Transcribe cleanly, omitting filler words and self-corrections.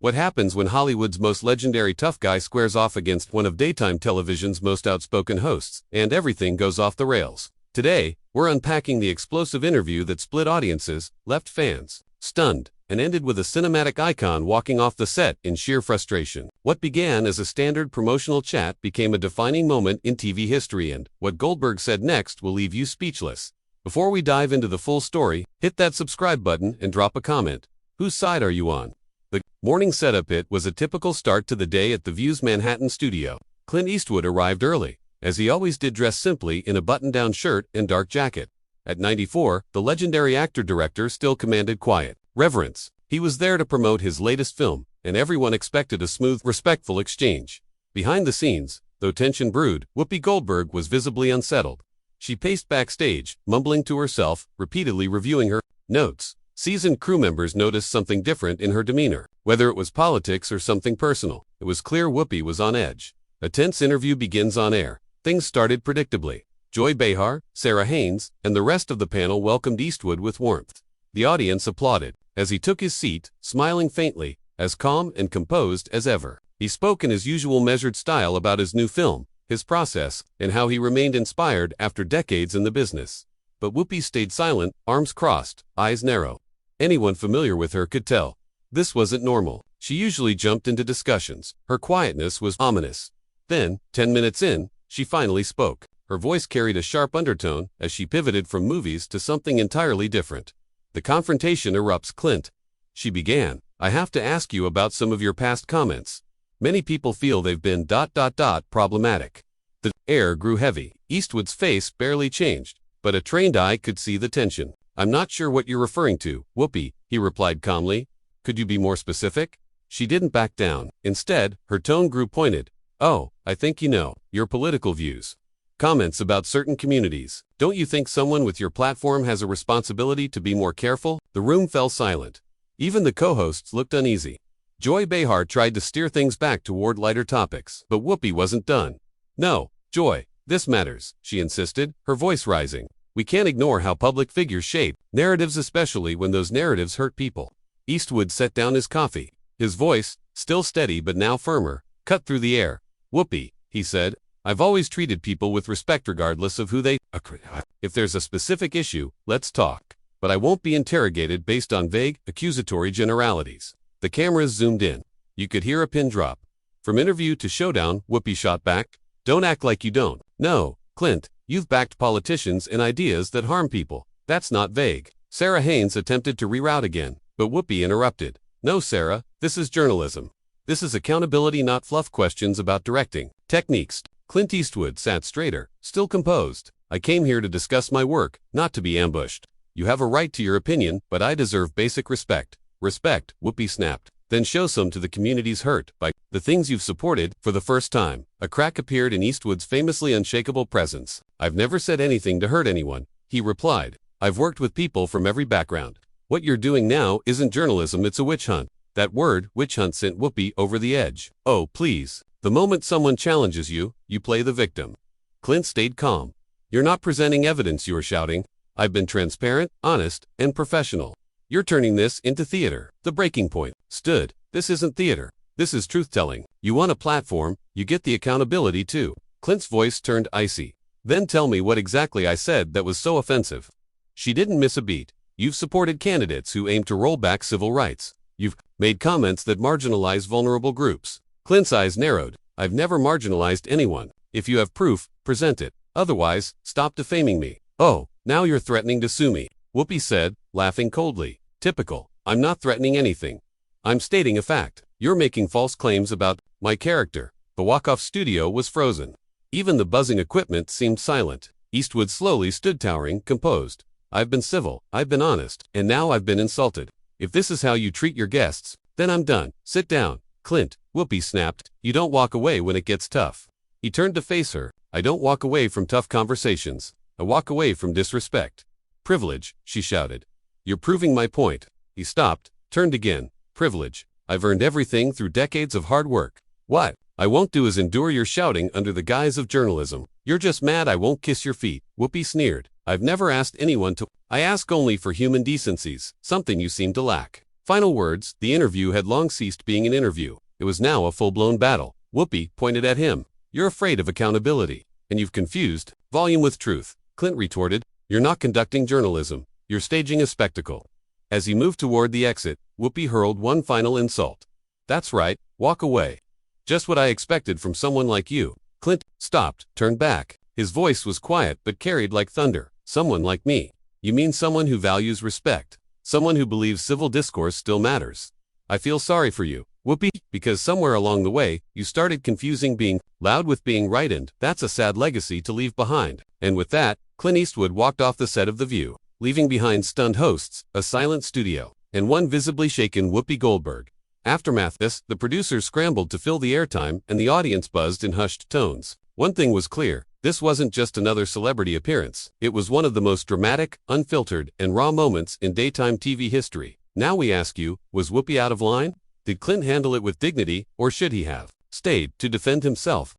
What happens when Hollywood's most legendary tough guy squares off against one of daytime television's most outspoken hosts, and everything goes off the rails. Today, we're unpacking the explosive interview that split audiences, left fans stunned, and ended with a cinematic icon walking off the set in sheer frustration. What began as a standard promotional chat became a defining moment in TV history, and what Goldberg said next will leave you speechless. Before we dive into the full story, hit that subscribe button and drop a comment. Whose side are you on? The morning setup. It was a typical start to the day at the View's Manhattan studio. Clint Eastwood arrived early, as he always did, dressed simply in a button-down shirt and dark jacket. At 94, the legendary actor-director still commanded quiet reverence. He was there to promote his latest film, and everyone expected a smooth, respectful exchange. Behind the scenes, though tension brewed, Whoopi Goldberg was visibly unsettled. She paced backstage, mumbling to herself, repeatedly reviewing her notes. Seasoned crew members noticed something different in her demeanor. Whether it was politics or something personal, it was clear Whoopi was on edge. A tense interview begins on air. Things started predictably. Joy Behar, Sarah Haynes, and the rest of the panel welcomed Eastwood with warmth. The audience applauded as he took his seat, smiling faintly, as calm and composed as ever. He spoke in his usual measured style about his new film, his process, and how he remained inspired after decades in the business. But Whoopi stayed silent, arms crossed, eyes narrow. Anyone familiar with her could tell this wasn't normal. She usually jumped into discussions. Her quietness was ominous. Then, 10 minutes in, she finally spoke. Her voice carried a sharp undertone as she pivoted from movies to something entirely different. The confrontation erupts. Clint, she began, I have to ask you about some of your past comments. Many people feel they've been ... problematic. The air grew heavy. Eastwood's face barely changed, but a trained eye could see the tension. I'm not sure what you're referring to, Whoopi, he replied calmly. Could you be more specific? She didn't back down. Instead, her tone grew pointed. Oh, I think you know, your political views. Comments about certain communities. Don't you think someone with your platform has a responsibility to be more careful? The room fell silent. Even the co-hosts looked uneasy. Joy Behar tried to steer things back toward lighter topics, but Whoopi wasn't done. No, Joy, this matters, she insisted, her voice rising. We can't ignore how public figures shape narratives, especially when those narratives hurt people. Eastwood set down his coffee. His voice, still steady but now firmer, cut through the air. Whoopi, he said, I've always treated people with respect regardless of who they are. If there's a specific issue, let's talk. But I won't be interrogated based on vague, accusatory generalities. The cameras zoomed in. You could hear a pin drop. From interview to showdown, Whoopi shot back. Don't act like you don't. No, Clint, you've backed politicians and ideas that harm people. That's not vague. Sarah Haynes attempted to reroute again, but Whoopi interrupted. No, Sarah, this is journalism. This is accountability, not fluff questions about directing techniques. Clint Eastwood sat straighter, still composed. I came here to discuss my work, not to be ambushed. You have a right to your opinion, but I deserve basic respect. Respect, Whoopi snapped. Then show some to the communities hurt by the things you've supported. For the first time, a crack appeared in Eastwood's famously unshakable presence. I've never said anything to hurt anyone, he replied. I've worked with people from every background. What you're doing now isn't journalism, it's a witch hunt. That word, witch hunt, sent Whoopi over the edge. Oh, please. The moment someone challenges you, you play the victim. Clint stayed calm. You're not presenting evidence, you are shouting. I've been transparent, honest, and professional. You're turning this into theater. The breaking point stood. This isn't theater. This is truth-telling. You want a platform, you get the accountability too. Clint's voice turned icy. Then tell me what exactly I said that was so offensive. She didn't miss a beat. You've supported candidates who aim to roll back civil rights. You've made comments that marginalize vulnerable groups. Clint's eyes narrowed. I've never marginalized anyone. If you have proof, present it. Otherwise, stop defaming me. Oh, now you're threatening to sue me, Whoopi said, laughing coldly. Typical. I'm not threatening anything. I'm stating a fact. You're making false claims about my character. The walk-off studio was frozen. Even the buzzing equipment seemed silent. Eastwood slowly stood towering, composed. I've been civil, I've been honest, and now I've been insulted. If this is how you treat your guests, then I'm done. Sit down. Clint, Whoopi snapped, you don't walk away when it gets tough. He turned to face her. I don't walk away from tough conversations. I walk away from disrespect. Privilege, she shouted. You're proving my point. He stopped, turned again. Privilege. I've earned everything through decades of hard work. What I won't do is endure your shouting under the guise of journalism. You're just mad I won't kiss your feet, Whoopi sneered. I've never asked anyone to. I ask only for human decencies, something you seem to lack. Final words, the interview had long ceased being an interview. It was now a full-blown battle. Whoopi pointed at him. "You're afraid of accountability, and you've confused volume with truth." Clint retorted, "You're not conducting journalism. You're staging a spectacle." As he moved toward the exit, Whoopi hurled one final insult. "That's right, walk away. Just what I expected from someone like you." Clint stopped, turned back. His voice was quiet but carried like thunder. "Someone like me? You mean someone who values respect? Someone who believes civil discourse still matters? I feel sorry for you, Whoopi, because somewhere along the way, you started confusing being loud with being right, and that's a sad legacy to leave behind." And with that, Clint Eastwood walked off the set of The View, leaving behind stunned hosts, a silent studio, and one visibly shaken Whoopi Goldberg. Aftermath this, the producers scrambled to fill the airtime, and the audience buzzed in hushed tones. One thing was clear. This wasn't just another celebrity appearance. It was one of the most dramatic, unfiltered, and raw moments in daytime TV history. Now we ask you, was Whoopi out of line? Did Clint handle it with dignity, or should he have stayed to defend himself?